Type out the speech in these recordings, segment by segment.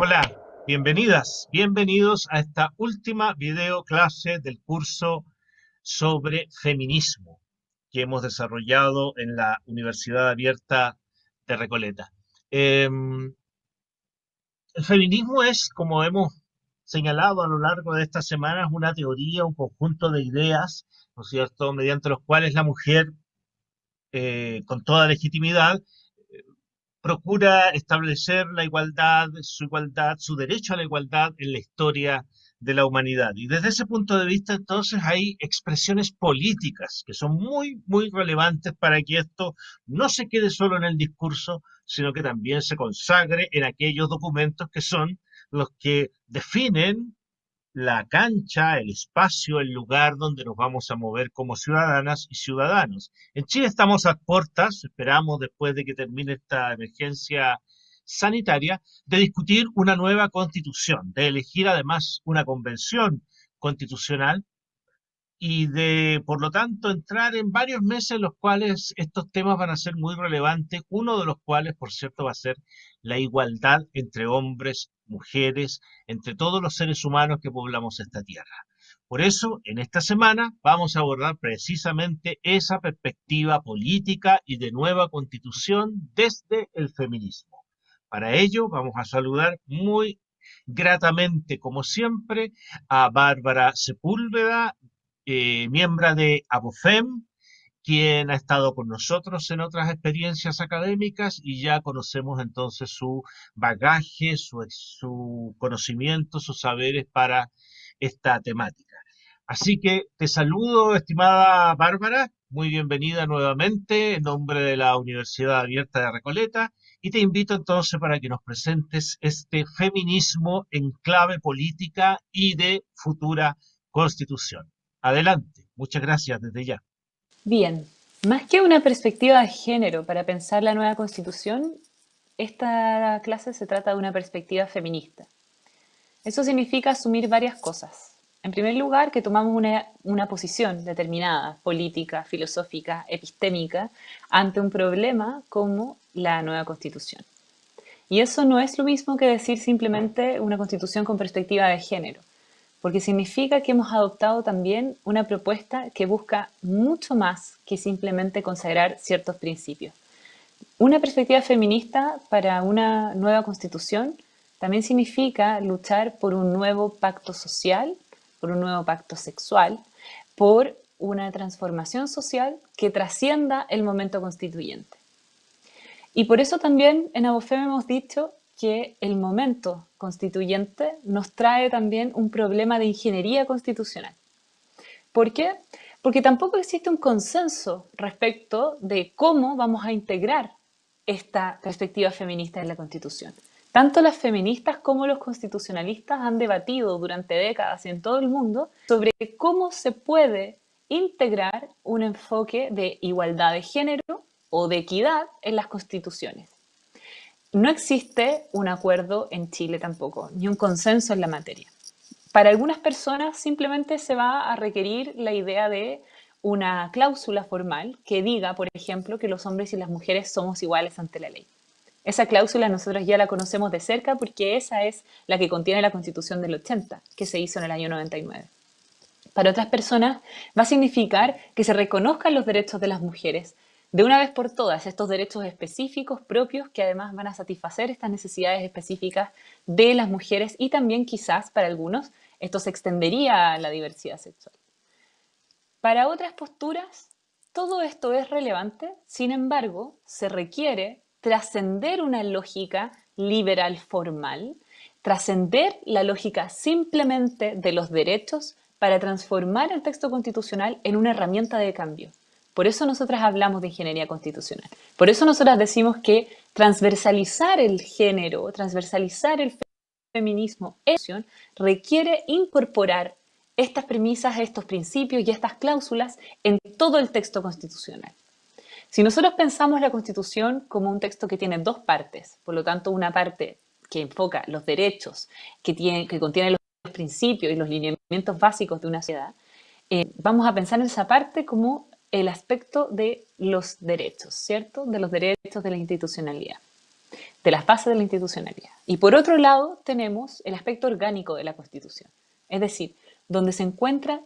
Hola, bienvenidas, bienvenidos a esta última video clase del curso sobre feminismo que hemos desarrollado en la Universidad Abierta de Recoleta. El feminismo es, como hemos señalado a lo largo de estas semanas, una teoría, un conjunto de ideas, ¿no es cierto?, mediante los cuales la mujer, con toda legitimidad, procura establecer la igualdad, su derecho a la igualdad en la historia de la humanidad. Y desde ese punto de vista, entonces, hay expresiones políticas que son muy, muy relevantes para que esto no se quede solo en el discurso, sino que también se consagre en aquellos documentos que son los que definen la cancha, el espacio, el lugar donde nos vamos a mover como ciudadanas y ciudadanos. En Chile estamos a puertas, esperamos después de que termine esta emergencia sanitaria, de discutir una nueva constitución, de elegir además una convención constitucional y de, por lo tanto, entrar en varios meses en los cuales estos temas van a ser muy relevantes, uno de los cuales, por cierto, va a ser la igualdad entre hombres, mujeres, entre todos los seres humanos que poblamos esta tierra. Por eso, en esta semana vamos a abordar precisamente esa perspectiva política y de nueva constitución desde el feminismo. Para ello, vamos a saludar muy gratamente, como siempre, a Bárbara Sepúlveda, miembro de ABOFEM, quien ha estado con nosotros en otras experiencias académicas y ya conocemos entonces su bagaje, su conocimiento, sus saberes para esta temática. Así que te saludo, estimada Bárbara, muy bienvenida nuevamente en nombre de la Universidad Abierta de Recoleta y te invito entonces para que nos presentes este feminismo en clave política y de futura constitución. Adelante, muchas gracias desde ya. Bien, más que una perspectiva de género para pensar la nueva constitución, esta clase se trata de una perspectiva feminista. Eso significa asumir varias cosas. En primer lugar, que tomamos una posición determinada, política, filosófica, epistémica, ante un problema como la nueva constitución. Y eso no es lo mismo que decir simplemente una constitución con perspectiva de género, porque significa que hemos adoptado también una propuesta que busca mucho más que simplemente consagrar ciertos principios. Una perspectiva feminista para una nueva constitución también significa luchar por un nuevo pacto social, por un nuevo pacto sexual, por una transformación social que trascienda el momento constituyente. Y por eso también en ABOFEM hemos dicho que el momento constituyente nos trae también un problema de ingeniería constitucional. ¿Por qué? Porque tampoco existe un consenso respecto de cómo vamos a integrar esta perspectiva feminista en la Constitución. Tanto las feministas como los constitucionalistas han debatido durante décadas en todo el mundo sobre cómo se puede integrar un enfoque de igualdad de género o de equidad en las constituciones. No existe un acuerdo en Chile tampoco, ni un consenso en la materia. Para algunas personas simplemente se va a requerir la idea de una cláusula formal que diga, por ejemplo, que los hombres y las mujeres somos iguales ante la ley. Esa cláusula nosotros ya la conocemos de cerca porque esa es la que contiene la Constitución del 80, que se hizo en el año 99. Para otras personas va a significar que se reconozcan los derechos de las mujeres de una vez por todas, estos derechos específicos propios que además van a satisfacer estas necesidades específicas de las mujeres y también quizás para algunos esto se extendería a la diversidad sexual. Para otras posturas, todo esto es relevante, sin embargo, se requiere trascender una lógica liberal formal, trascender la lógica simplemente de los derechos para transformar el texto constitucional en una herramienta de cambio. Por eso nosotras hablamos de ingeniería constitucional. Por eso nosotras decimos que transversalizar el género, transversalizar el feminismo, requiere incorporar estas premisas, estos principios y estas cláusulas en todo el texto constitucional. Si nosotros pensamos la Constitución como un texto que tiene dos partes, por lo tanto una parte que enfoca los derechos, que contiene los principios y los lineamientos básicos de una sociedad, vamos a pensar en esa parte como el aspecto de los derechos, ¿cierto? De los derechos de la institucionalidad. de las bases de la institucionalidad. Y por otro lado tenemos el aspecto orgánico de la Constitución, es decir, donde se encuentra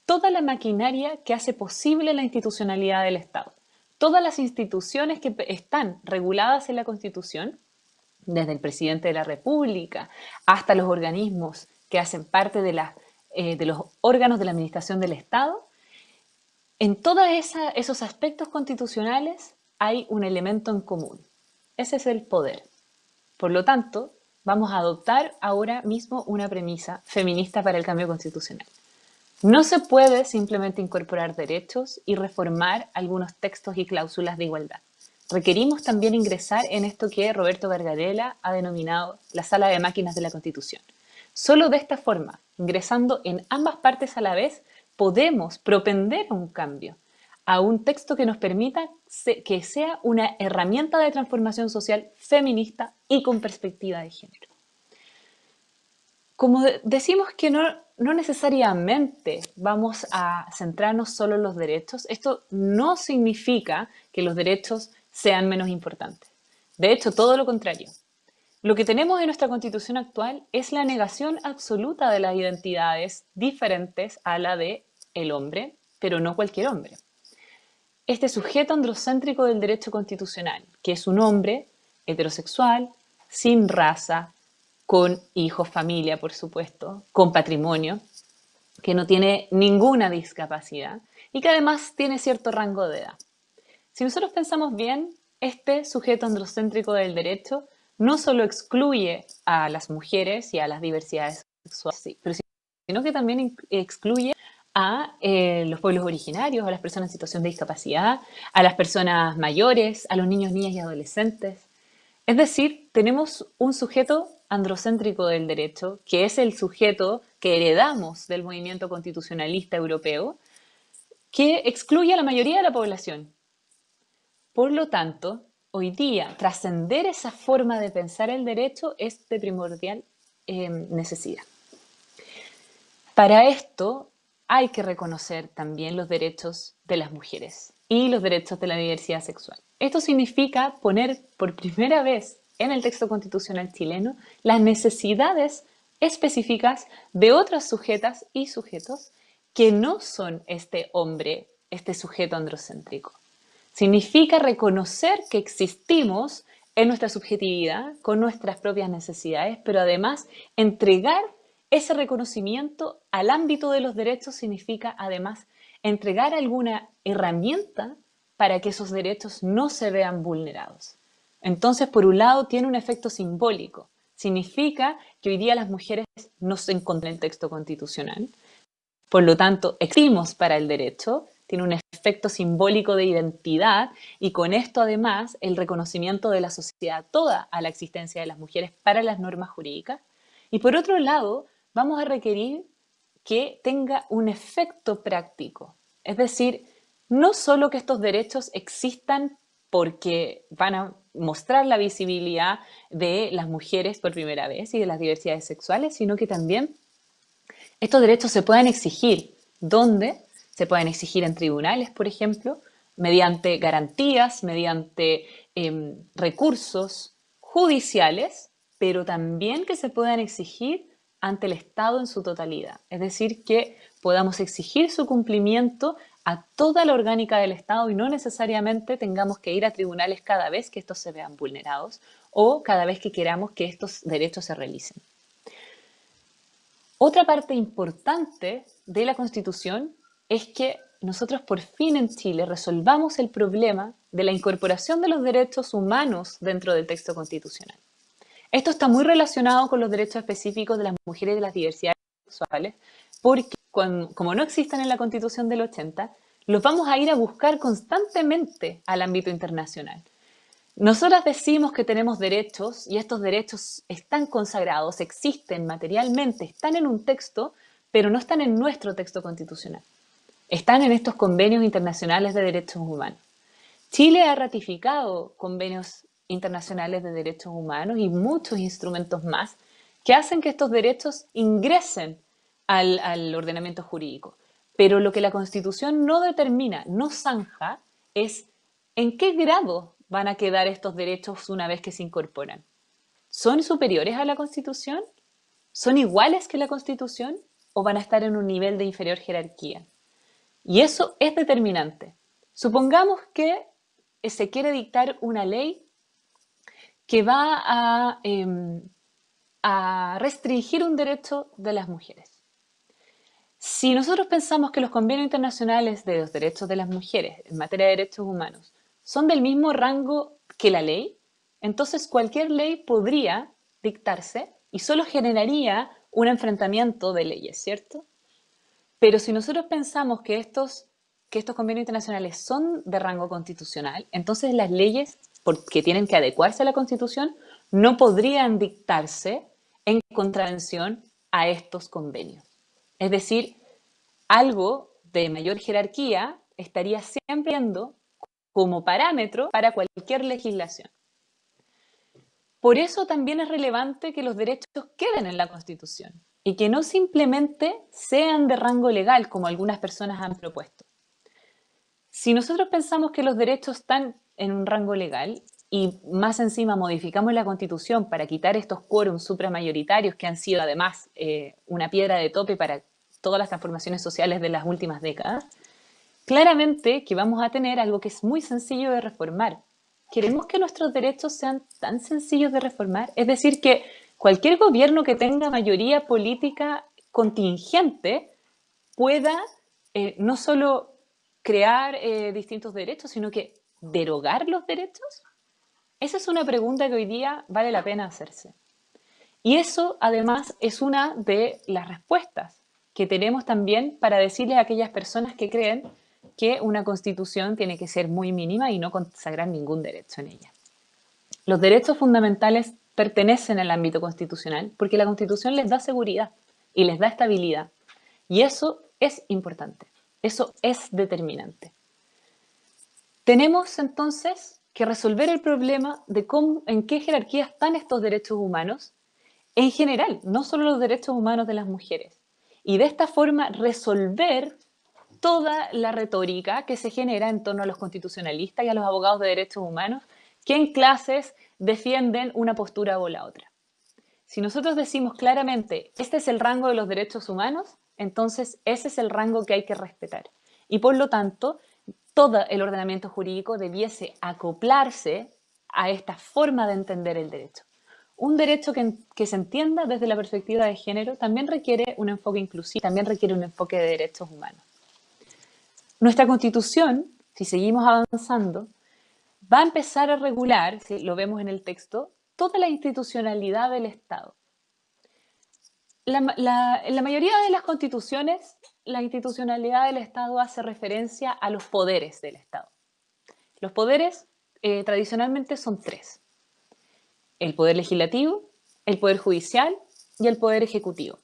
toda la maquinaria que hace posible la institucionalidad del Estado. Todas las instituciones que están reguladas en la Constitución, desde el presidente de la República hasta los organismos que hacen parte de los órganos de la administración del Estado, en todos esos aspectos constitucionales hay un elemento en común. Ese es el poder. Por lo tanto, vamos a adoptar ahora mismo una premisa feminista para el cambio constitucional. No se puede simplemente incorporar derechos y reformar algunos textos y cláusulas de igualdad. Requerimos también ingresar en esto que Roberto Gargarella ha denominado la sala de máquinas de la Constitución. Solo de esta forma, ingresando en ambas partes a la vez, podemos propender a un cambio, a un texto que nos permita que sea una herramienta de transformación social feminista y con perspectiva de género. Como decimos que no necesariamente vamos a centrarnos solo en los derechos, esto no significa que los derechos sean menos importantes. De hecho, todo lo contrario. Lo que tenemos en nuestra Constitución actual es la negación absoluta de las identidades diferentes a la de el hombre, pero no cualquier hombre. Este sujeto androcéntrico del derecho constitucional, que es un hombre heterosexual, sin raza, con hijos, familia, por supuesto, con patrimonio, que no tiene ninguna discapacidad y que además tiene cierto rango de edad. Si nosotros pensamos bien, este sujeto androcéntrico del derecho no solo excluye a las mujeres y a las diversidades sexuales, sino que también excluye a los pueblos originarios, a las personas en situación de discapacidad, a las personas mayores, a los niños, niñas y adolescentes. Es decir, tenemos un sujeto androcéntrico del derecho, que es el sujeto que heredamos del movimiento constitucionalista europeo, que excluye a la mayoría de la población. Por lo tanto, hoy día, trascender esa forma de pensar el derecho es de primordial necesidad. Para esto hay que reconocer también los derechos de las mujeres y los derechos de la diversidad sexual. Esto significa poner por primera vez en el texto constitucional chileno las necesidades específicas de otras sujetas y sujetos que no son este hombre, este sujeto androcéntrico. Significa reconocer que existimos en nuestra subjetividad, con nuestras propias necesidades, pero además entregar ese reconocimiento al ámbito de los derechos significa además entregar alguna herramienta para que esos derechos no se vean vulnerados. Entonces, por un lado, tiene un efecto simbólico. Significa que hoy día las mujeres no se encuentran en el texto constitucional. Por lo tanto, existimos para el derecho, tiene un efecto simbólico de identidad y con esto además el reconocimiento de la sociedad toda a la existencia de las mujeres para las normas jurídicas. Y por otro lado, vamos a requerir que tenga un efecto práctico. Es decir, no solo que estos derechos existan porque van a mostrar la visibilidad de las mujeres por primera vez y de las diversidades sexuales, sino que también estos derechos se pueden exigir. ¿Dónde? Se pueden exigir en tribunales, por ejemplo, mediante garantías, mediante recursos judiciales, pero también que se puedan exigir ante el Estado en su totalidad. Es decir, que podamos exigir su cumplimiento a toda la orgánica del Estado y no necesariamente tengamos que ir a tribunales cada vez que estos se vean vulnerados o cada vez que queramos que estos derechos se realicen. Otra parte importante de la Constitución es que nosotros por fin en Chile resolvamos el problema de la incorporación de los derechos humanos dentro del texto constitucional. Esto está muy relacionado con los derechos específicos de las mujeres y de las diversidades sexuales, porque como no existen en la Constitución del 80, los vamos a ir a buscar constantemente al ámbito internacional. Nosotras decimos que tenemos derechos y estos derechos están consagrados, existen materialmente, están en un texto, pero no están en nuestro texto constitucional. Están en estos convenios internacionales de derechos humanos. Chile ha ratificado convenios internacionales de derechos humanos y muchos instrumentos más que hacen que estos derechos ingresen al ordenamiento jurídico. Pero lo que la Constitución no determina, no zanja, es en qué grado van a quedar estos derechos una vez que se incorporan? ¿Son superiores a la Constitución? ¿Son iguales que la Constitución? ¿O van a estar en un nivel de inferior jerarquía? Y eso es determinante. Supongamos que se quiere dictar una ley que va a restringir un derecho de las mujeres. Si nosotros pensamos que los convenios internacionales de los derechos de las mujeres en materia de derechos humanos son del mismo rango que la ley, entonces cualquier ley podría dictarse y solo generaría un enfrentamiento de leyes, ¿cierto? Pero si nosotros pensamos que estos convenios internacionales son de rango constitucional, entonces las leyes, porque tienen que adecuarse a la Constitución, no podrían dictarse en contravención a estos convenios. Es decir, algo de mayor jerarquía estaría siempre siendo como parámetro para cualquier legislación. Por eso también es relevante que los derechos queden en la Constitución y que no simplemente sean de rango legal, como algunas personas han propuesto. Si nosotros pensamos que los derechos están en un rango legal y más encima modificamos la Constitución para quitar estos quórums supramayoritarios que han sido además una piedra de tope para todas las transformaciones sociales de las últimas décadas, claramente que vamos a tener algo que es muy sencillo de reformar. ¿Queremos que nuestros derechos sean tan sencillos de reformar? Es decir, que cualquier gobierno que tenga mayoría política contingente pueda no solo crear distintos derechos, sino que derogar los derechos. Esa es una pregunta que hoy día vale la pena hacerse. Y eso, además, es una de las respuestas que tenemos también para decirles a aquellas personas que creen que una constitución tiene que ser muy mínima y no consagrar ningún derecho en ella. Los derechos fundamentales pertenecen al ámbito constitucional porque la Constitución les da seguridad y les da estabilidad. Y eso es importante, eso es determinante. Tenemos entonces que resolver el problema de cómo, en qué jerarquía están estos derechos humanos en general, no solo los derechos humanos de las mujeres. Y de esta forma resolver toda la retórica que se genera en torno a los constitucionalistas y a los abogados de derechos humanos que en clases defienden una postura o la otra. Si nosotros decimos claramente, este es el rango de los derechos humanos, entonces ese es el rango que hay que respetar. Y por lo tanto, todo el ordenamiento jurídico debiese acoplarse a esta forma de entender el derecho. Un derecho que se entienda desde la perspectiva de género también requiere un enfoque inclusivo, también requiere un enfoque de derechos humanos. Nuestra Constitución, si seguimos avanzando, va a empezar a regular, si lo vemos en el texto, toda la institucionalidad del Estado. En la mayoría de las constituciones, la institucionalidad del Estado hace referencia a los poderes del Estado. Los poderes tradicionalmente son tres: el poder legislativo, el poder judicial y el poder ejecutivo.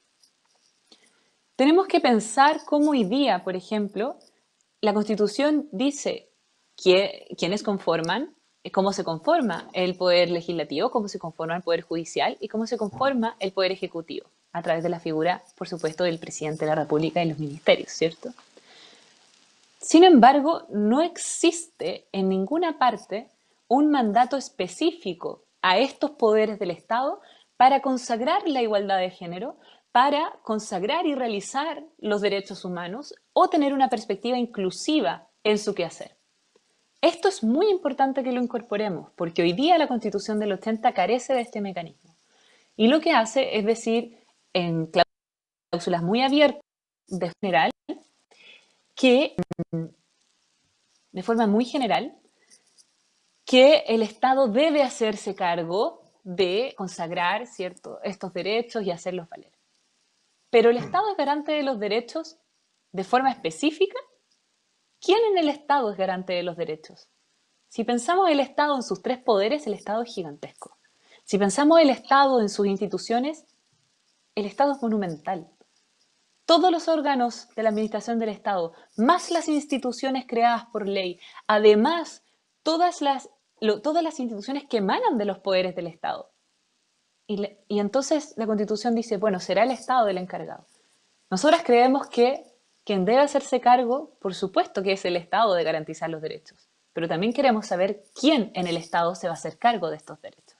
Tenemos que pensar cómo hoy día, por ejemplo, la Constitución dice quiénes conforman, cómo se conforma el poder legislativo, cómo se conforma el poder judicial y cómo se conforma el poder ejecutivo, a través de la figura, por supuesto, del presidente de la República y los ministerios, ¿cierto? Sin embargo, no existe en ninguna parte un mandato específico a estos poderes del Estado para consagrar la igualdad de género, para consagrar y realizar los derechos humanos o tener una perspectiva inclusiva en su quehacer. Esto es muy importante que lo incorporemos, porque hoy día la Constitución del 80 carece de este mecanismo. Y lo que hace es decir, en cláusulas muy abiertas de general, que de forma muy general, que el Estado debe hacerse cargo de consagrar estos derechos y hacerlos valer. Pero el Estado es garante de los derechos de forma específica. ¿Quién en el Estado es garante de los derechos? Si pensamos el Estado en sus tres poderes, el Estado es gigantesco. Si pensamos el Estado en sus instituciones, el Estado es monumental. Todos los órganos de la administración del Estado, más las instituciones creadas por ley, además todas las instituciones que emanan de los poderes del Estado. Y entonces la Constitución dice, bueno, será el Estado el encargado. Nosotras creemos que quien debe hacerse cargo, por supuesto que es el Estado de garantizar los derechos, pero también queremos saber quién en el Estado se va a hacer cargo de estos derechos.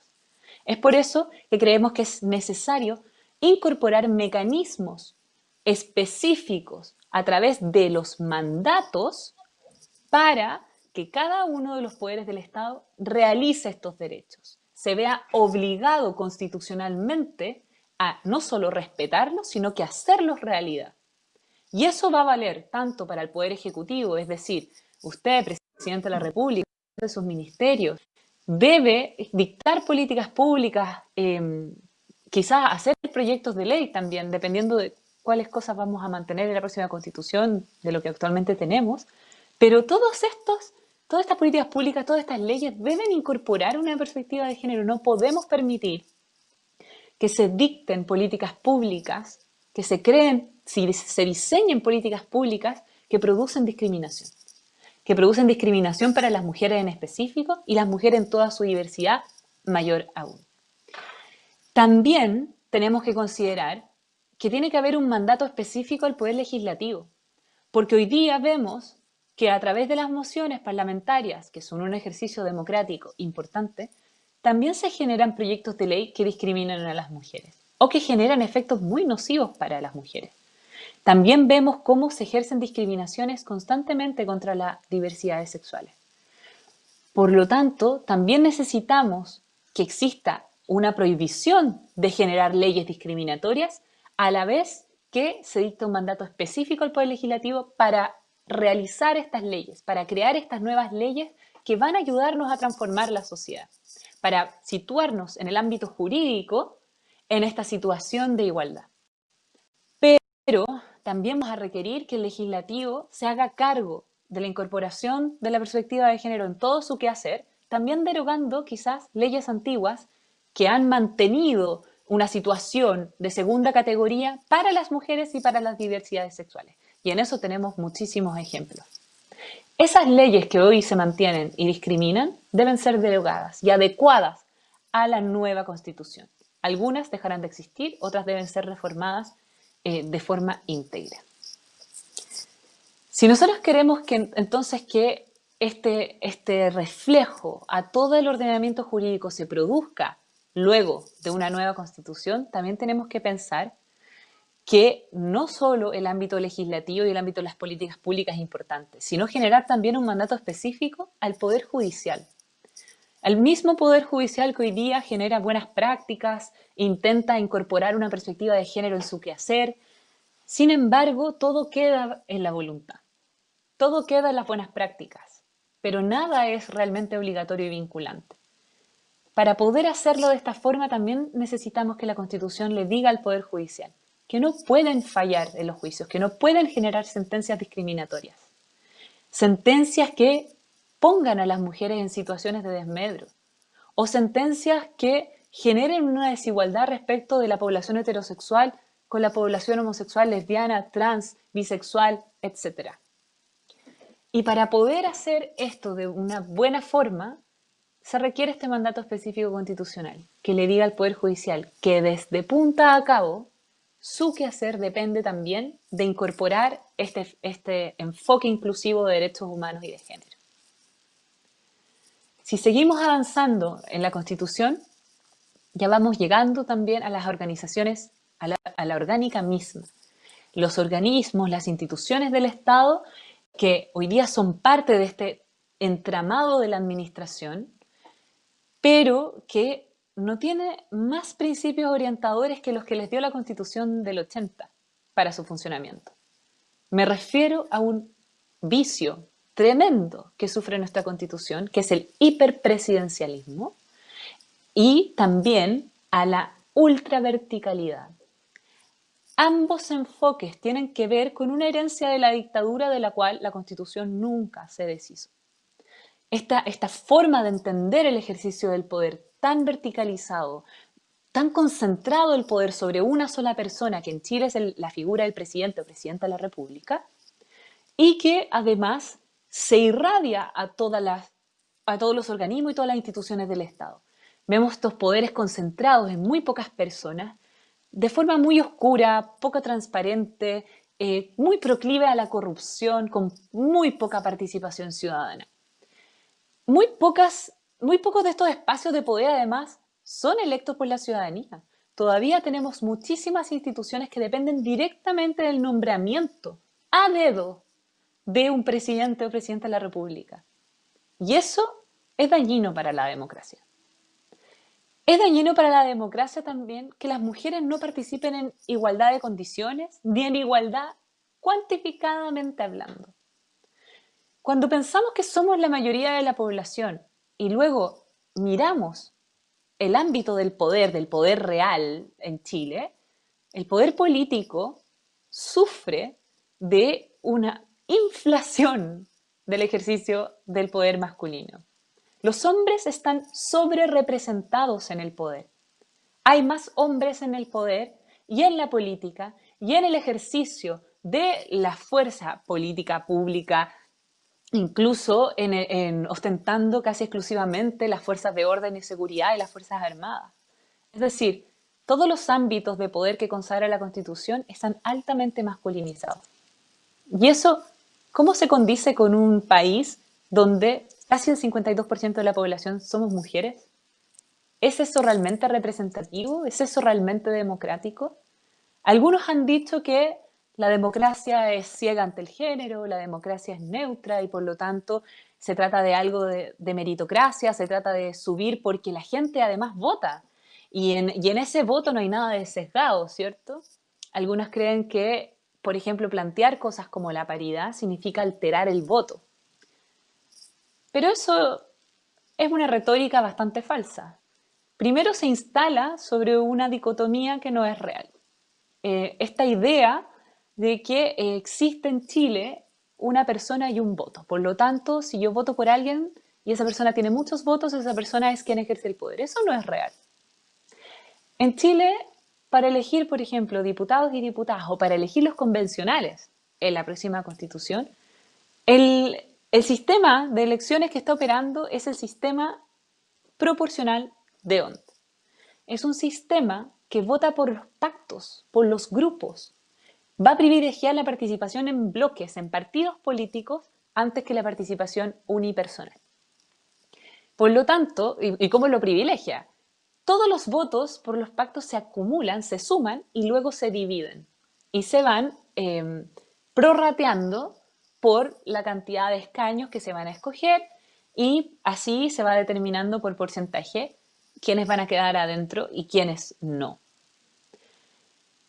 Es por eso que creemos que es necesario incorporar mecanismos específicos a través de los mandatos para que cada uno de los poderes del Estado realice estos derechos, se vea obligado constitucionalmente a no solo respetarlos, sino que hacerlos realidad. Y eso va a valer tanto para el Poder Ejecutivo, es decir, usted, presidente de la República, de sus ministerios, debe dictar políticas públicas, quizás hacer proyectos de ley también, dependiendo de cuáles cosas vamos a mantener en la próxima Constitución, de lo que actualmente tenemos, pero todas estas políticas públicas, todas estas leyes deben incorporar una perspectiva de género. No podemos permitir que se dicten políticas públicas, que se creen, si se diseñen políticas públicas que producen discriminación para las mujeres en específico y las mujeres en toda su diversidad, mayor aún. También tenemos que considerar que tiene que haber un mandato específico al Poder Legislativo, porque hoy día vemos que a través de las mociones parlamentarias, que son un ejercicio democrático importante, también se generan proyectos de ley que discriminan a las mujeres o que generan efectos muy nocivos para las mujeres. También vemos cómo se ejercen discriminaciones constantemente contra las diversidades sexuales. Por lo tanto, también necesitamos que exista una prohibición de generar leyes discriminatorias, a la vez que se dicta un mandato específico al Poder Legislativo para realizar estas leyes, para crear estas nuevas leyes que van a ayudarnos a transformar la sociedad, para situarnos en el ámbito jurídico en esta situación de igualdad. Pero también vamos a requerir que el legislativo se haga cargo de la incorporación de la perspectiva de género en todo su quehacer, también derogando quizás leyes antiguas que han mantenido una situación de segunda categoría para las mujeres y para las diversidades sexuales. Y en eso tenemos muchísimos ejemplos. Esas leyes que hoy se mantienen y discriminan deben ser derogadas y adecuadas a la nueva Constitución. Algunas dejarán de existir, otras deben ser reformadas de forma íntegra. Si nosotros queremos que entonces que este reflejo a todo el ordenamiento jurídico se produzca luego de una nueva Constitución, también tenemos que pensar que no solo el ámbito legislativo y el ámbito de las políticas públicas es importante, sino generar también un mandato específico al Poder Judicial. Al mismo Poder Judicial que hoy día genera buenas prácticas, intenta incorporar una perspectiva de género en su quehacer. Sin embargo, todo queda en la voluntad, todo queda en las buenas prácticas, pero nada es realmente obligatorio y vinculante. Para poder hacerlo de esta forma también necesitamos que la Constitución le diga al Poder Judicial que no pueden fallar en los juicios, que no pueden generar sentencias discriminatorias. Sentencias que pongan a las mujeres en situaciones de desmedro o sentencias que generen una desigualdad respecto de la población heterosexual con la población homosexual, lesbiana, trans, bisexual, etc. Y para poder hacer esto de una buena forma, se requiere este mandato específico constitucional que le diga al Poder Judicial que desde punta a cabo su quehacer depende también de incorporar este enfoque inclusivo de derechos humanos y de género. Si seguimos avanzando en la Constitución, ya vamos llegando también a las organizaciones, a la orgánica misma. Los organismos, las instituciones del Estado que hoy día son parte de este entramado de la administración, pero que no tiene más principios orientadores que los que les dio la Constitución del 80 para su funcionamiento. Me refiero a un vicio tremendo que sufre nuestra Constitución, que es el hiperpresidencialismo, y también a la ultraverticalidad. Ambos enfoques tienen que ver con una herencia de la dictadura de la cual la Constitución nunca se deshizo. Esta forma de entender el ejercicio del poder tan verticalizado, tan concentrado el poder sobre una sola persona, que en Chile es la figura del presidente o presidenta de la República, y que además se irradia a todos los organismos y todas las instituciones del Estado. Vemos estos poderes concentrados en muy pocas personas, de forma muy oscura, poco transparente, muy proclive a la corrupción, con muy poca participación ciudadana. muy pocos de estos espacios de poder, además, son electos por la ciudadanía. Todavía tenemos muchísimas instituciones que dependen directamente del nombramiento a dedo de un presidente o presidenta de la República. Y eso es dañino para la democracia. Es dañino para la democracia también que las mujeres no participen en igualdad de condiciones ni en igualdad cuantificadamente hablando. Cuando pensamos que somos la mayoría de la población y luego miramos el ámbito del poder real en Chile, el poder político sufre de una inflación del ejercicio del poder masculino. Los hombres están sobrerepresentados en el poder. Hay más hombres en el poder y en la política y en el ejercicio de la fuerza política pública, incluso ostentando casi exclusivamente las fuerzas de orden y seguridad y las fuerzas armadas. Es decir, todos los ámbitos de poder que consagra la Constitución están altamente masculinizados. Y eso, ¿cómo se condice con un país donde casi el 52% de la población somos mujeres? ¿Es eso realmente representativo? ¿Es eso realmente democrático? Algunos han dicho que la democracia es ciega ante el género, la democracia es neutra y por lo tanto se trata de algo de meritocracia, se trata de subir porque la gente además vota. Y en ese voto no hay nada de sesgado, ¿cierto? Algunos creen que, por ejemplo, plantear cosas como la paridad significa alterar el voto. Pero eso es una retórica bastante falsa. Primero se instala sobre una dicotomía que no es real. Esta idea de que existe en Chile una persona y un voto. Por lo tanto, si yo voto por alguien y esa persona tiene muchos votos, esa persona es quien ejerce el poder. Eso no es real. En Chile, para elegir, por ejemplo, diputados y diputadas o para elegir los convencionales en la próxima constitución, el sistema de elecciones que está operando es el sistema proporcional de D'Hondt. Es un sistema que vota por los pactos, por los grupos. Va a privilegiar la participación en bloques, en partidos políticos, antes que la participación unipersonal. Por lo tanto, ¿y cómo lo privilegia? Todos los votos por los pactos se acumulan, se suman y luego se dividen. Y se van prorrateando por la cantidad de escaños que se van a escoger y así se va determinando por porcentaje quiénes van a quedar adentro y quiénes no.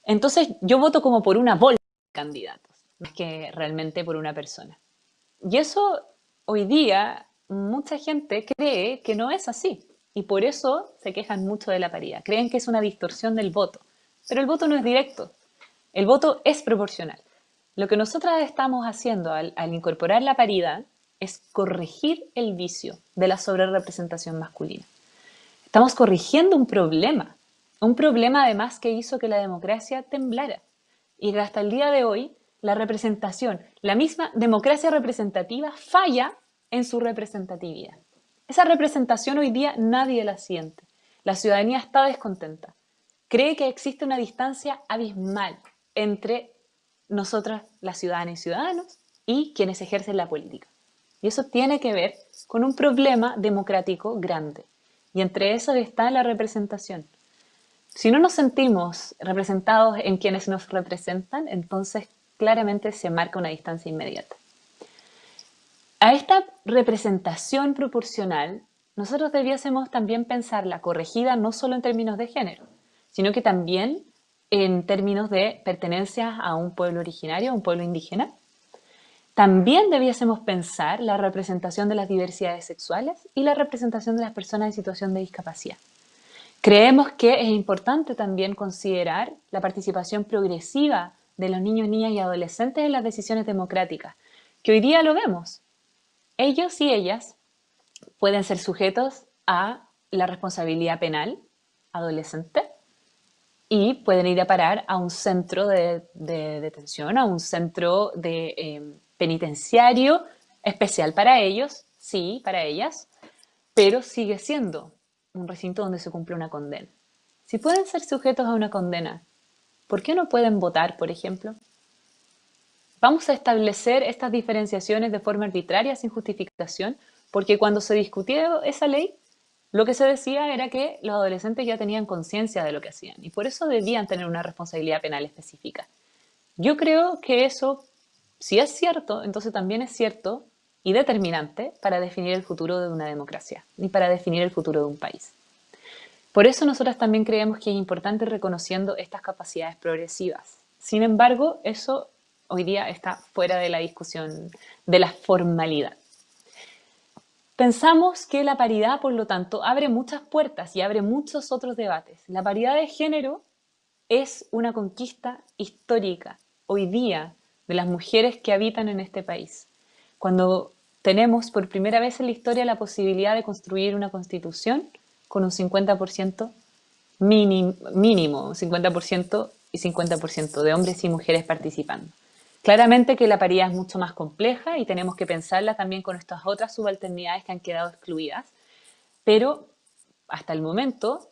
Entonces yo voto como por una bolsa de candidatos, más que realmente por una persona. Y eso hoy día mucha gente cree que no es así y por eso se quejan mucho de la paridad. Creen que es una distorsión del voto, pero el voto no es directo, el voto es proporcional. Lo que nosotras estamos haciendo al incorporar la paridad es corregir el vicio de la sobrerepresentación masculina. Estamos corrigiendo un problema además que hizo que la democracia temblara y que hasta el día de hoy la representación, la misma democracia representativa falla en su representatividad. Esa representación hoy día nadie la siente. La ciudadanía está descontenta. Cree que existe una distancia abismal entre nosotras, las ciudadanas y ciudadanos, y quienes ejercen la política. Y eso tiene que ver con un problema democrático grande. Y entre eso está la representación. Si no nos sentimos representados en quienes nos representan, entonces claramente se marca una distancia inmediata. A esta representación proporcional, nosotros debiésemos también pensarla corregida no solo en términos de género, sino que también en términos de pertenencia a un pueblo originario, a un pueblo indígena. También debiésemos pensar la representación de las diversidades sexuales y la representación de las personas en situación de discapacidad. Creemos que es importante también considerar la participación progresiva de los niños, niñas y adolescentes en las decisiones democráticas, que hoy día lo vemos. Ellos y ellas pueden ser sujetos a la responsabilidad penal adolescente y pueden ir a parar a un centro de detención, a un centro penitenciario especial para ellos, sí, para ellas, pero sigue siendo un recinto donde se cumple una condena. Si pueden ser sujetos a una condena, ¿por qué no pueden votar, por ejemplo? ¿Vamos a establecer estas diferenciaciones de forma arbitraria, sin justificación, porque cuando se discutió esa ley, lo que se decía era que los adolescentes ya tenían conciencia de lo que hacían y por eso debían tener una responsabilidad penal específica. Yo creo que eso, si es cierto, entonces también es cierto y determinante para definir el futuro de una democracia y para definir el futuro de un país. Por eso nosotras también creemos que es importante ir reconociendo estas capacidades progresivas. Sin embargo, eso hoy día está fuera de la discusión de la formalidad. Pensamos que la paridad, por lo tanto, abre muchas puertas y abre muchos otros debates. La paridad de género es una conquista histórica hoy día de las mujeres que habitan en este país. Cuando tenemos por primera vez en la historia la posibilidad de construir una constitución con un 50% mínimo, 50% y 50% de hombres y mujeres participando. Claramente que la paridad es mucho más compleja y tenemos que pensarla también con estas otras subalternidades que han quedado excluidas, pero hasta el momento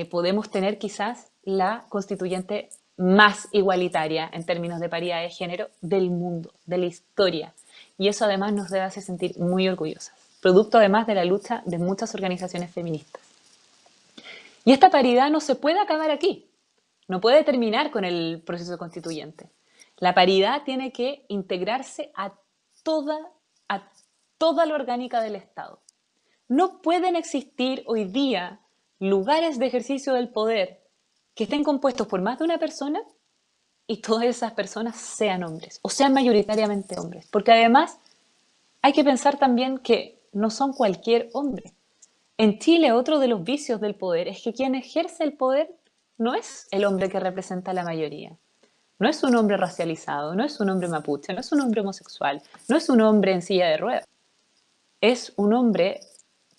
podemos tener quizás la constituyente más igualitaria en términos de paridad de género del mundo, de la historia. Y eso además nos debe hacer sentir muy orgullosas, producto además de la lucha de muchas organizaciones feministas. Y esta paridad no se puede acabar aquí, no puede terminar con el proceso constituyente. La paridad tiene que integrarse toda, a toda la orgánica del Estado. No pueden existir hoy día lugares de ejercicio del poder que estén compuestos por más de una persona y todas esas personas sean hombres o sean mayoritariamente hombres. Porque además hay que pensar también que no son cualquier hombre. En Chile, otro de los vicios del poder es que quien ejerce el poder no es el hombre que representa a la mayoría. No es un hombre racializado, no es un hombre mapuche, no es un hombre homosexual, no es un hombre en silla de ruedas. Es un hombre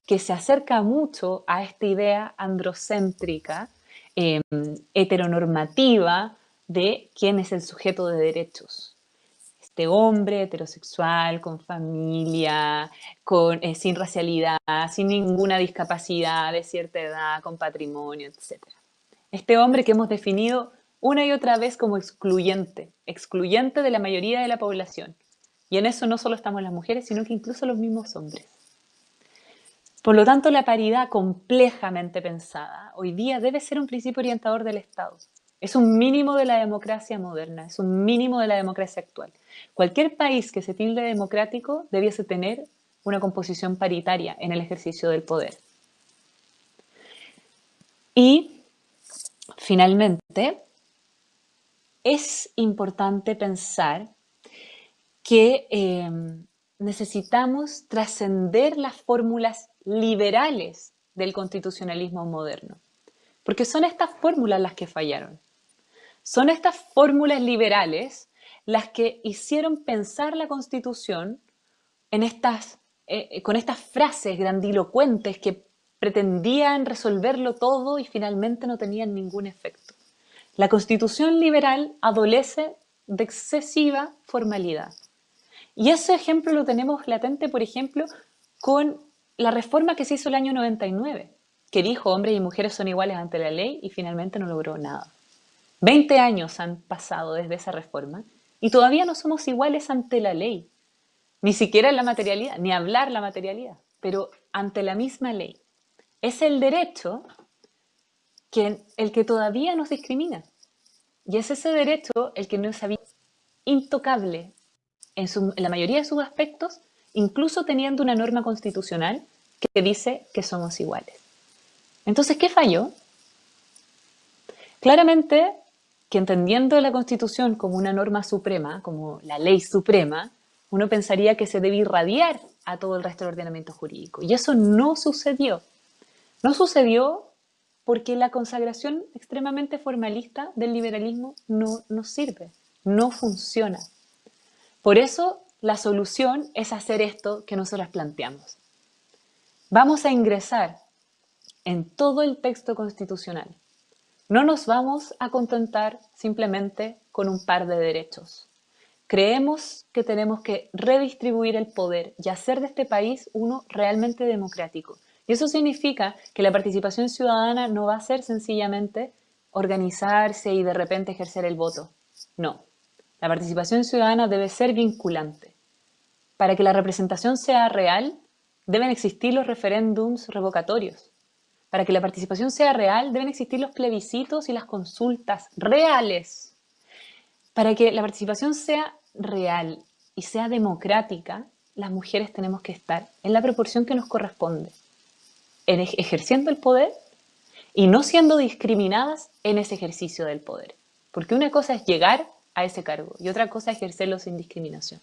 que se acerca mucho a esta idea androcéntrica, heteronormativa de quién es el sujeto de derechos. Este hombre heterosexual, con familia, sin racialidad, sin ninguna discapacidad de cierta edad, con patrimonio, etc. Este hombre que hemos definido una y otra vez como excluyente, excluyente de la mayoría de la población. Y en eso no solo estamos las mujeres, sino que incluso los mismos hombres. Por lo tanto, la paridad complejamente pensada hoy día debe ser un principio orientador del Estado. Es un mínimo de la democracia moderna, es un mínimo de la democracia actual. Cualquier país que se tilde democrático debiese tener una composición paritaria en el ejercicio del poder. Y, finalmente, es importante pensar que necesitamos trascender las fórmulas liberales del constitucionalismo moderno, porque son estas fórmulas las que fallaron. Son estas fórmulas liberales las que hicieron pensar la Constitución en con estas frases grandilocuentes que pretendían resolverlo todo y finalmente no tenían ningún efecto. La Constitución liberal adolece de excesiva formalidad. Y ese ejemplo lo tenemos latente, por ejemplo, con la reforma que se hizo el año 99, que dijo hombres y mujeres son iguales ante la ley y finalmente no logró nada. 20 años han pasado desde esa reforma y todavía no somos iguales ante la ley, ni siquiera en la materialidad, ni hablar la materialidad, pero ante la misma ley. Es el derecho el que todavía nos discrimina. Y es ese derecho el que no es intocable en la mayoría de sus aspectos, incluso teniendo una norma constitucional que dice que somos iguales. Entonces, ¿qué falló? Claramente que entendiendo la Constitución como una norma suprema, como la ley suprema, uno pensaría que se debe irradiar a todo el resto del ordenamiento jurídico. Y eso no sucedió. No sucedió porque la consagración extremadamente formalista del liberalismo no sirve, no funciona. Por eso la solución es hacer esto que nosotras planteamos. Vamos a ingresar en todo el texto constitucional. No nos vamos a contentar simplemente con un par de derechos. Creemos que tenemos que redistribuir el poder y hacer de este país uno realmente democrático. Y eso significa que la participación ciudadana no va a ser sencillamente organizarse y de repente ejercer el voto. No. La participación ciudadana debe ser vinculante. Para que la representación sea real, Deben existir los referéndums revocatorios. Para que la participación sea real, deben existir los plebiscitos y las consultas reales. Para que la participación sea real y sea democrática, las mujeres tenemos que estar en la proporción que nos corresponde, ejerciendo el poder y no siendo discriminadas en ese ejercicio del poder. Porque una cosa es llegar a ese cargo y otra cosa es ejercerlo sin discriminación.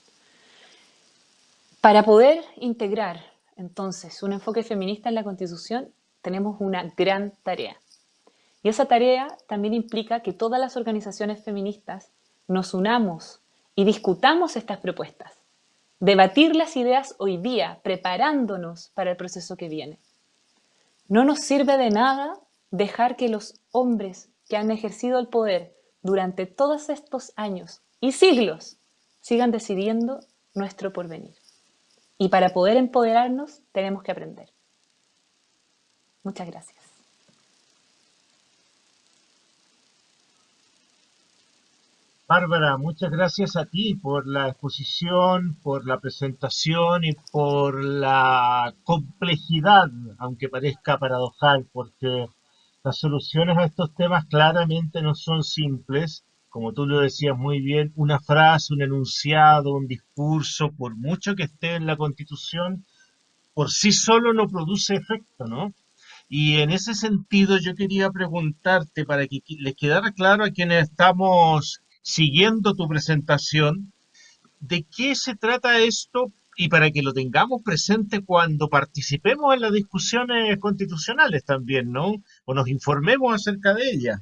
Para poder integrar entonces un enfoque feminista en la Constitución, tenemos una gran tarea. Y esa tarea también implica que todas las organizaciones feministas nos unamos y discutamos estas propuestas. Debatir las ideas hoy día, preparándonos para el proceso que viene. No nos sirve de nada dejar que los hombres que han ejercido el poder durante todos estos años y siglos sigan decidiendo nuestro porvenir. Y para poder empoderarnos tenemos que aprender. Muchas gracias. Bárbara, muchas gracias a ti por la exposición, por la presentación y por la complejidad, aunque parezca paradojal, porque las soluciones a estos temas claramente no son simples. Como tú lo decías muy bien, una frase, un enunciado, un discurso, por mucho que esté en la Constitución, por sí solo no produce efecto, ¿no? Y en ese sentido yo quería preguntarte para que les quedara claro a quienes estamos siguiendo tu presentación, de qué se trata esto y para que lo tengamos presente cuando participemos en las discusiones constitucionales también, ¿no? O nos informemos acerca de ellas.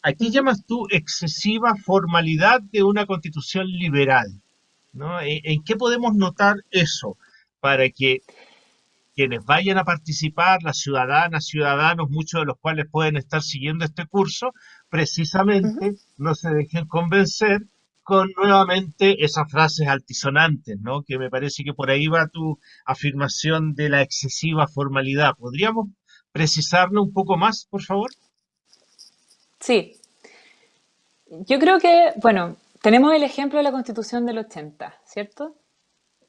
Aquí Ujú. llamas tú excesiva formalidad de una constitución liberal, ¿no? ¿En qué podemos notar eso para que quienes vayan a participar, las ciudadanas, ciudadanos, muchos de los cuales pueden estar siguiendo este curso, Ujú. precisamente no se dejen convencer con nuevamente esas frases altisonantes, ¿no? Que me parece que por ahí va tu afirmación de la excesiva formalidad. ¿Podríamos precisarlo un poco más, por favor? Sí, yo creo que, bueno, tenemos el ejemplo de la Constitución del 80, ¿cierto?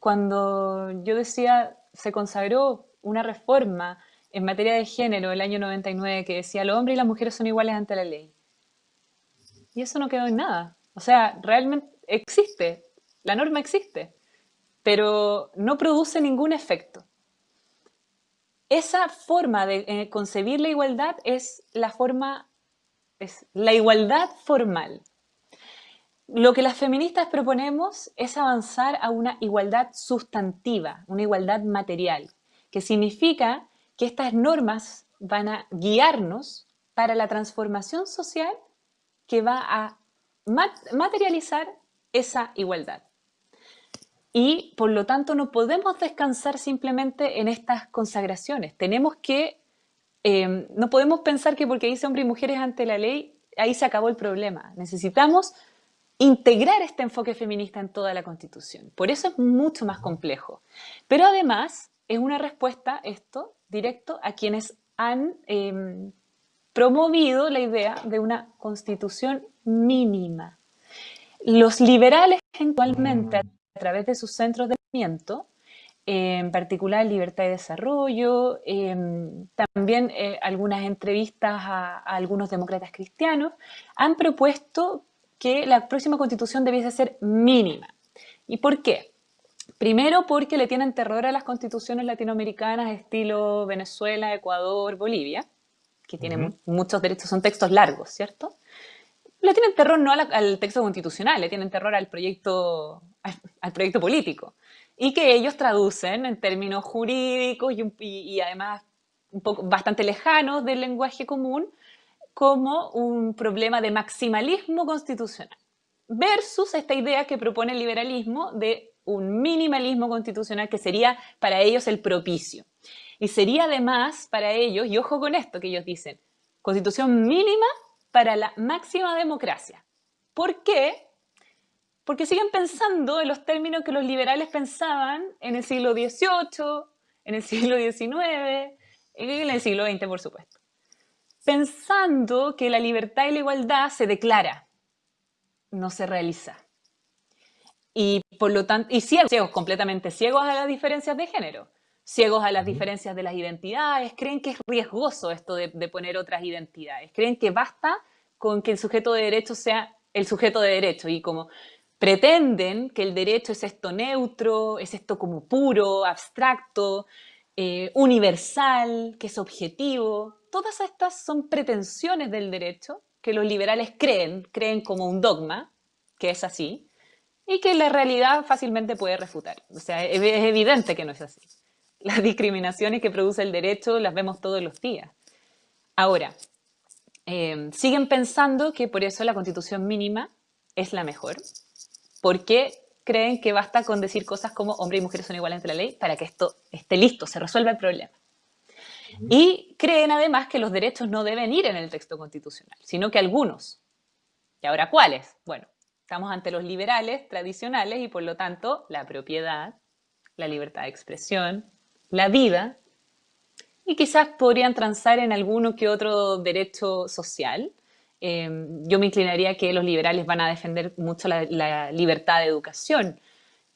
Cuando yo decía, se consagró una reforma en materia de género el año 99 que decía los hombres y las mujeres son iguales ante la ley. Y eso no quedó en nada. O sea, realmente existe, la norma existe, pero no produce ningún efecto. Esa forma de concebir la igualdad es la igualdad formal. Lo que las feministas proponemos es avanzar a una igualdad sustantiva, una igualdad material, que significa que estas normas van a guiarnos para la transformación social que va a materializar esa igualdad. Y por lo tanto no podemos descansar simplemente en estas consagraciones. Tenemos que, no podemos pensar que porque dice hombres y mujeres ante la ley, ahí se acabó el problema. Necesitamos integrar este enfoque feminista en toda la Constitución. Por eso es mucho más complejo. Pero además es una respuesta, esto, directo a quienes han promovido la idea de una Constitución mínima. Los liberales, actualmente, a Mm. través de sus centros de pensamiento, en particular Libertad y Desarrollo, también algunas entrevistas a algunos demócratas cristianos, han propuesto que la próxima constitución debiese ser mínima. ¿Y por qué? Primero porque le tienen terror a las constituciones latinoamericanas estilo Venezuela, Ecuador, Bolivia, que tienen Ujú. muchos derechos, son textos largos, ¿cierto? Le tienen terror no al texto constitucional, le tienen terror al proyecto político. Y que ellos traducen en términos jurídicos y además un poco bastante lejanos del lenguaje común como un problema de maximalismo constitucional. Versus esta idea que propone el liberalismo de un minimalismo constitucional que sería para ellos el propicio. Y sería además para ellos, y ojo con esto que ellos dicen, constitución mínima para la máxima democracia. ¿Por qué? Porque siguen pensando en los términos que los liberales pensaban en el siglo XVIII, en el siglo XIX, y en el siglo XX, por supuesto. Pensando que la libertad y la igualdad se declara, no se realiza. Y por lo tanto, y ciegos, completamente ciegos a las diferencias de género. ciegos a las Ujú. diferencias de las identidades, creen que es riesgoso esto de poner otras identidades, creen que basta con que el sujeto de derecho sea el sujeto de derecho y como pretenden que el derecho es esto neutro, es esto como puro, abstracto, universal, que es objetivo. Todas estas son pretensiones del derecho que los liberales creen como un dogma, que es así, y que la realidad fácilmente puede refutar. O sea, es evidente que no es así. Las discriminaciones que produce el derecho las vemos todos los días. Ahora, siguen pensando que por eso la constitución mínima es la mejor, porque creen que basta con decir cosas como hombre y mujer son iguales ante la ley para que esto esté listo, se resuelva el problema. Ujú. Y creen además que los derechos no deben ir en el texto constitucional, sino que algunos. ¿Y ahora cuáles? Bueno, estamos ante los liberales tradicionales y por lo tanto la propiedad, la libertad de expresión, la vida y quizás podrían transar en alguno que otro derecho social. Yo me inclinaría que los liberales van a defender mucho la libertad de educación,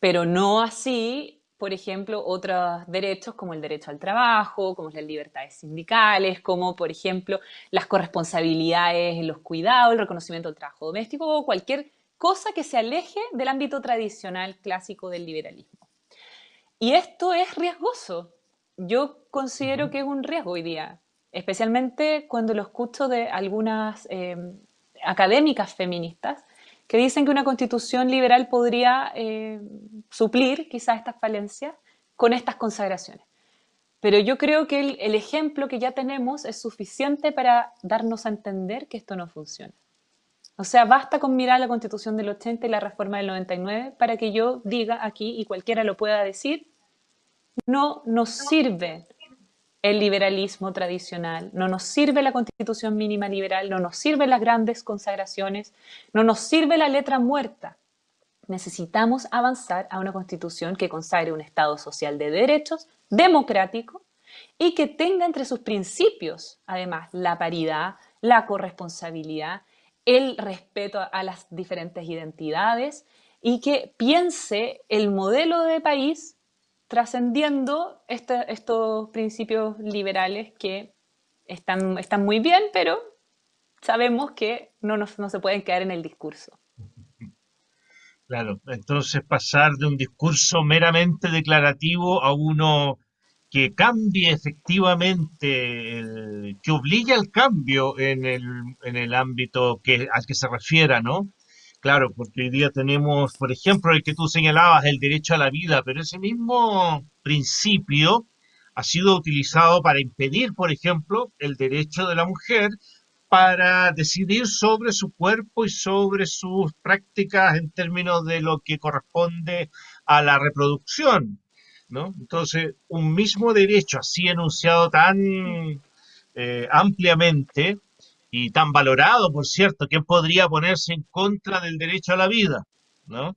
pero no así, por ejemplo, otros derechos como el derecho al trabajo, como las libertades sindicales, como, por ejemplo, las corresponsabilidades en los cuidados, el reconocimiento del trabajo doméstico o cualquier cosa que se aleje del ámbito tradicional clásico del liberalismo. Y esto es riesgoso. Yo considero Ujú. que es un riesgo hoy día, especialmente cuando lo escucho de algunas académicas feministas que dicen que una constitución liberal podría suplir quizás estas falencias con estas consagraciones. Pero yo creo que el ejemplo que ya tenemos es suficiente para darnos a entender que esto no funciona. O sea, basta con mirar la constitución del 80 y la reforma del 99 para que yo diga aquí, y cualquiera lo pueda decir, no nos sirve el liberalismo tradicional, no nos sirve la constitución mínima liberal, no nos sirven las grandes consagraciones, no nos sirve la letra muerta. Necesitamos avanzar a una constitución que consagre un Estado social de derechos, democrático, y que tenga entre sus principios, además, la paridad, la corresponsabilidad, el respeto a las diferentes identidades y que piense el modelo de país trascendiendo estos principios liberales que están muy bien, pero sabemos que no se pueden quedar en el discurso. Claro, entonces pasar de un discurso meramente declarativo a uno que cambie efectivamente, que obligue al cambio en el ámbito al que se refiera, ¿no? Claro, porque hoy día tenemos, por ejemplo, el que tú señalabas, el derecho a la vida, pero ese mismo principio ha sido utilizado para impedir, por ejemplo, el derecho de la mujer para decidir sobre su cuerpo y sobre sus prácticas en términos de lo que corresponde a la reproducción, ¿no? Entonces, un mismo derecho así enunciado tan ampliamente y tan valorado, por cierto, ¿quién podría ponerse en contra del derecho a la vida? ¿No?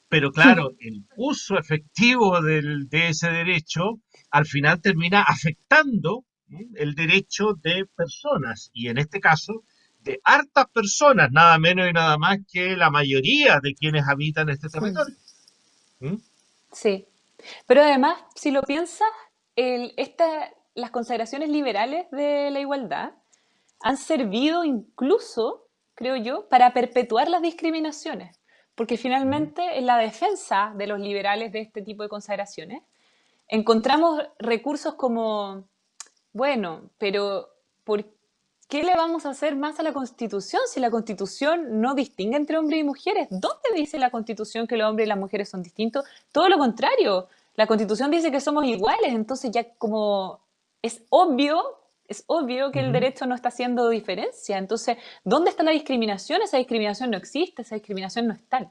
Pero claro, el uso efectivo de ese derecho al final termina afectando, ¿sí?, el derecho de personas, y en este caso de hartas personas, nada menos y nada más que la mayoría de quienes habitan este territorio. ¿Mm? Sí, pero además, si lo piensas, las consagraciones liberales de la igualdad han servido incluso, creo yo, para perpetuar las discriminaciones, porque Ujú. finalmente en la defensa de los liberales de este tipo de consagraciones encontramos recursos como, bueno, pero ¿por qué le vamos a hacer más a la Constitución si la Constitución no distingue entre hombres y mujeres? ¿Dónde dice la Constitución que los hombres y las mujeres son distintos? Todo lo contrario, la Constitución dice que somos iguales, entonces ya como es obvio, es obvio que el Ujú. derecho no está haciendo diferencia. Entonces, ¿dónde está la discriminación? Esa discriminación no existe, esa discriminación no está.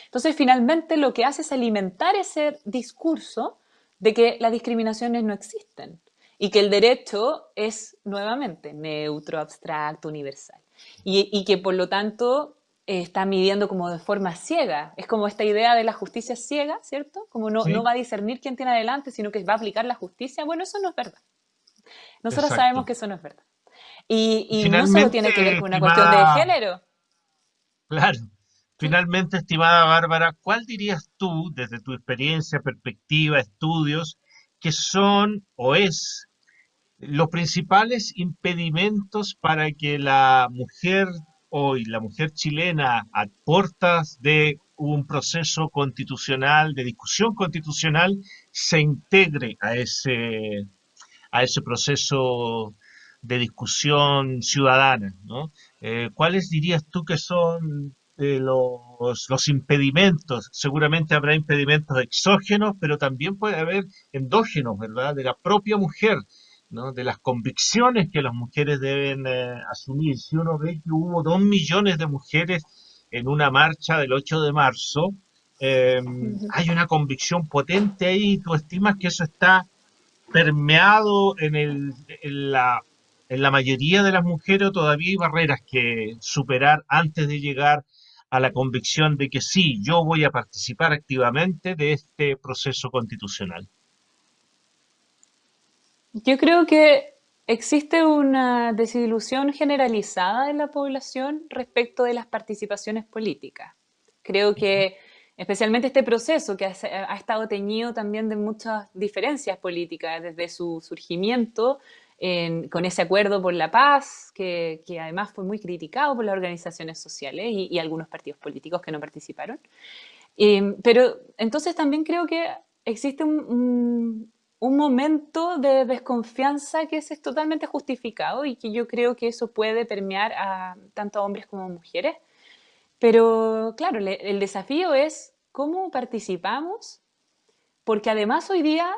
Entonces, finalmente lo que hace es alimentar ese discurso de que las discriminaciones no existen y que el derecho es nuevamente neutro, abstracto, universal. Y que por lo tanto está midiendo como de forma ciega. Es como esta idea de la justicia ciega, ¿cierto? Como no Sí, va a discernir quién tiene adelante, sino que va a aplicar la justicia. Bueno, eso no es verdad. Nosotros sabemos exacto. que eso no es verdad. Y no solo tiene que ver Finalmente, con una cuestión de estimada, género. claro, Sí. finalmente, estimada Bárbara, ¿cuál dirías tú, desde tu experiencia, perspectiva, estudios, que son o es los principales impedimentos para que la mujer hoy, la mujer chilena, a puertas de un proceso constitucional, de discusión constitucional, se integre a ese proceso de discusión ciudadana, ¿no? ¿Cuáles dirías tú que son los impedimentos? Seguramente habrá impedimentos exógenos, pero también puede haber endógenos, ¿verdad? De la propia mujer, ¿no? De las convicciones que las mujeres deben asumir. Si uno ve que hubo 2 millones de mujeres en una marcha del 8 de marzo, eh, hay una convicción potente ahí. ¿Tú estimas que eso está permeado en la mayoría de las mujeres o todavía hay barreras que superar antes de llegar a la convicción de que sí, yo voy a participar activamente de este proceso constitucional? Yo creo que existe una desilusión generalizada en la población respecto de las participaciones políticas. Creo que especialmente este proceso que ha estado teñido también de muchas diferencias políticas desde su surgimiento con ese acuerdo por la paz, que además fue muy criticado por las organizaciones sociales y algunos partidos políticos que no participaron. Pero entonces también creo que existe un momento de desconfianza que es totalmente justificado y que yo creo que eso puede permear a tanto hombres como mujeres. Pero claro, el desafío es cómo participamos, porque además hoy día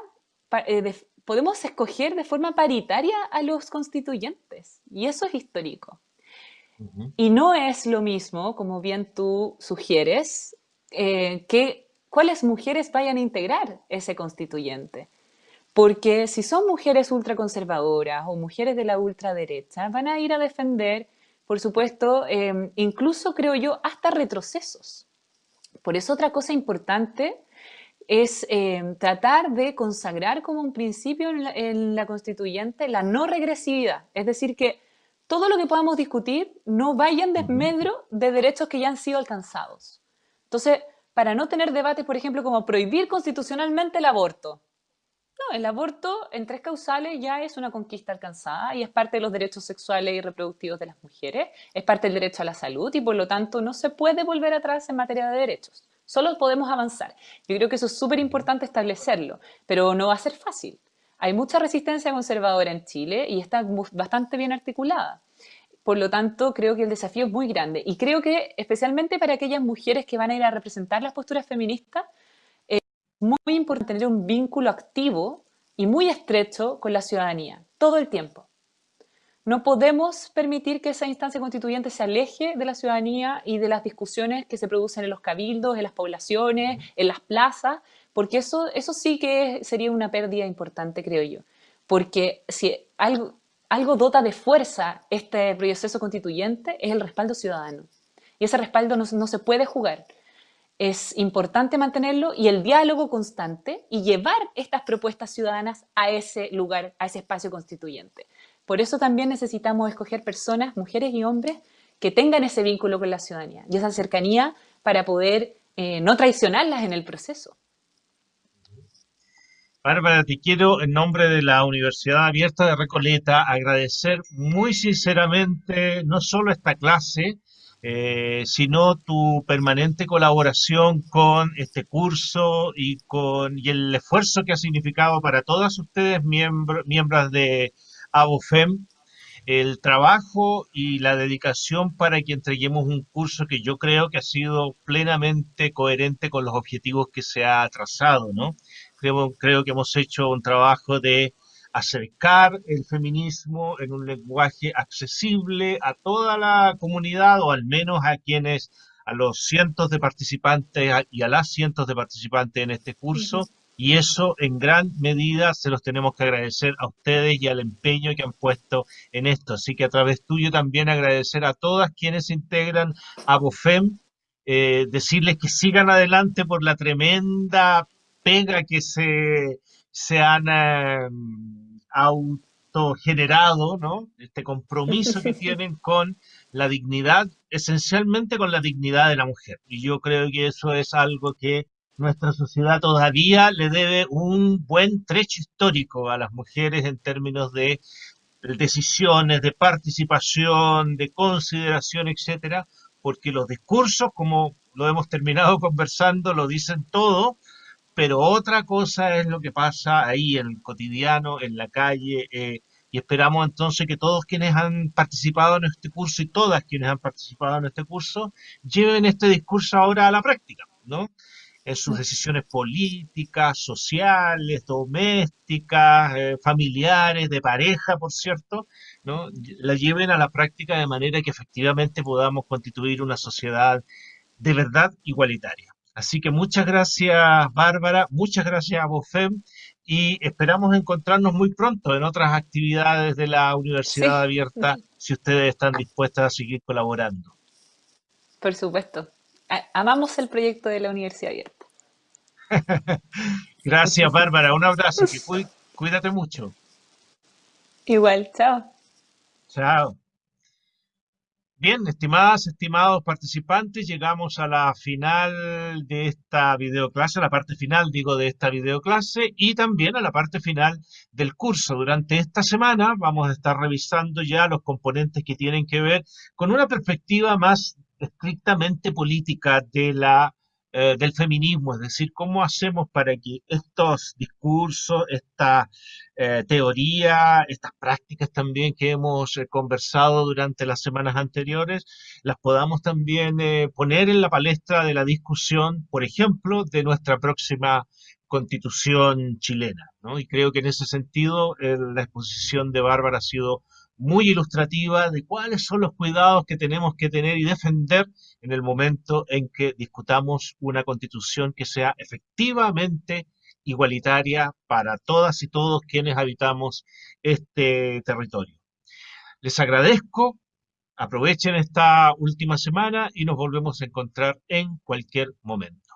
podemos escoger de forma paritaria a los constituyentes y eso es histórico. Ujú. Y no es lo mismo, como bien tú sugieres, que cuáles mujeres vayan a integrar ese constituyente. Porque si son mujeres ultraconservadoras o mujeres de la ultraderecha, van a ir a defender, por supuesto, incluso creo yo, hasta retrocesos. Por eso otra cosa importante es tratar de consagrar como un principio en la constituyente la no regresividad. Es decir, que todo lo que podamos discutir no vaya en Ujú. desmedro de derechos que ya han sido alcanzados. Entonces, para no tener debates, por ejemplo, como prohibir constitucionalmente el aborto. No, el aborto en tres causales ya es una conquista alcanzada y es parte de los derechos sexuales y reproductivos de las mujeres, es parte del derecho a la salud y por lo tanto no se puede volver atrás en materia de derechos. Solo podemos avanzar. Yo creo que eso es súper importante establecerlo, pero no va a ser fácil. Hay mucha resistencia conservadora en Chile y está bastante bien articulada. Por lo tanto, creo que el desafío es muy grande. Y creo que especialmente para aquellas mujeres que van a ir a representar las posturas feministas, muy importante tener un vínculo activo y muy estrecho con la ciudadanía, todo el tiempo. No podemos permitir que esa instancia constituyente se aleje de la ciudadanía y de las discusiones que se producen en los cabildos, en las poblaciones, en las plazas, porque eso sí que sería una pérdida importante, creo yo. Porque si algo dota de fuerza este proceso constituyente es el respaldo ciudadano. Y ese respaldo no se puede jugar. Es importante mantenerlo y el diálogo constante y llevar estas propuestas ciudadanas a ese lugar, a ese espacio constituyente. Por eso también necesitamos escoger personas, mujeres y hombres, que tengan ese vínculo con la ciudadanía y esa cercanía para poder no traicionarlas en el proceso. Bárbara, te quiero en nombre de la Universidad Abierta de Recoleta agradecer muy sinceramente no solo esta clase, sino tu permanente colaboración con este curso y el esfuerzo que ha significado para todas ustedes, miembros de ABOFEM, el trabajo y la dedicación para que entreguemos un curso que yo creo que ha sido plenamente coherente con los objetivos que se ha trazado, ¿no? Creo que hemos hecho un trabajo de acercar el feminismo en un lenguaje accesible a toda la comunidad o al menos a los cientos de participantes y a las cientos de participantes en este curso. Y eso en gran medida se los tenemos que agradecer a ustedes y al empeño que han puesto en esto. Así que a través tuyo también agradecer a todas quienes integran a BOFEM, decirles que sigan adelante por la tremenda pega que se han autogenerado, ¿no? Este compromiso que tienen con la dignidad, esencialmente con la dignidad de la mujer. Y yo creo que eso es algo que Nuestra sociedad todavía le debe un buen trecho histórico a las mujeres en términos de decisiones, de participación, de consideración, etcétera, porque los discursos, como lo hemos terminado conversando, lo dicen todo, pero otra cosa es lo que pasa ahí en el cotidiano, en la calle, y esperamos entonces que todos quienes han participado en este curso y todas quienes han participado en este curso lleven este discurso ahora a la práctica, ¿no? En sus decisiones políticas, sociales, domésticas, familiares, de pareja, por cierto, ¿no? La lleven a la práctica de manera que efectivamente podamos constituir una sociedad de verdad igualitaria. Así que muchas gracias, Bárbara, muchas gracias a Bofem y esperamos encontrarnos muy pronto en otras actividades de la Universidad Sí, Abierta si ustedes están dispuestas a seguir colaborando. por supuesto. Amamos el proyecto de la Universidad Abierta. Gracias, Bárbara. Un abrazo, que cuídate mucho. Igual, chao. Chao. Bien, estimadas, estimados participantes, llegamos a la final de esta videoclase, a la parte final, digo, de esta videoclase y también a la parte final del curso. Durante esta semana vamos a estar revisando ya los componentes que tienen que ver con una perspectiva más estrictamente política del feminismo, es decir, cómo hacemos para que estos discursos, esta teoría, estas prácticas también que hemos conversado durante las semanas anteriores, las podamos también poner en la palestra de la discusión, por ejemplo, de nuestra próxima constitución chilena, ¿no? Y creo que en ese sentido la exposición de Bárbara ha sido muy ilustrativa de cuáles son los cuidados que tenemos que tener y defender en el momento en que discutamos una constitución que sea efectivamente igualitaria para todas y todos quienes habitamos este territorio. Les agradezco, aprovechen esta última semana y nos volvemos a encontrar en cualquier momento.